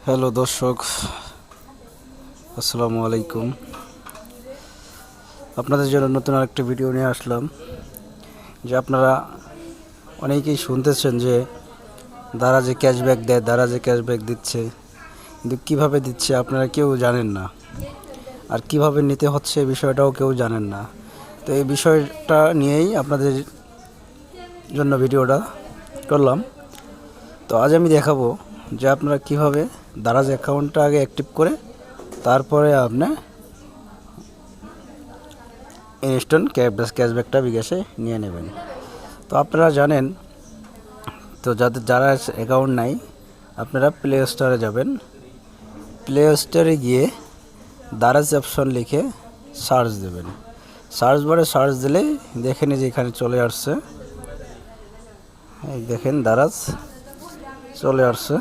Hello দর্শক, আসসালামু আলাইকুম। আপনাদের জন্য নতুন আরেকটি ভিডিও নিয়ে আসলাম। যে আপনারা অনেকেই শুনতেছেন যে দারাজে ক্যাশব্যাক দেয়, দারাজে ক্যাশব্যাক দিচ্ছে, কিন্তু কীভাবে দিচ্ছে আপনারা কেউ জানেন না, আর কিভাবে নিতে হচ্ছে এই বিষয়টাও কেউ জানেন না। তো এই বিষয়টা নিয়েই আপনাদের জন্য ভিডিওটা করলাম। তো আজ আমি দেখাবো যে আপনারা কিভাবে দারাজ অ্যাকাউন্টটা আগে অ্যাক্টিভ করে তারপরে আপনি ইনস্ট্যান্ট ক্যাশব্যাকটা বিকাশে নিয়ে নেবেন। তো আপনারা জানেন, তো যারা অ্যাকাউন্ট নাই আপনারা প্লে স্টোরে যাবেন। প্লে স্টোরে গিয়ে দারাজ অপশন লিখে সার্চ দেবেন। সার্চ বারে সার্চ দিলেই দেখেন যে এখানে চলে আসছে, এই দেখেন দারাজ চলে আসছে।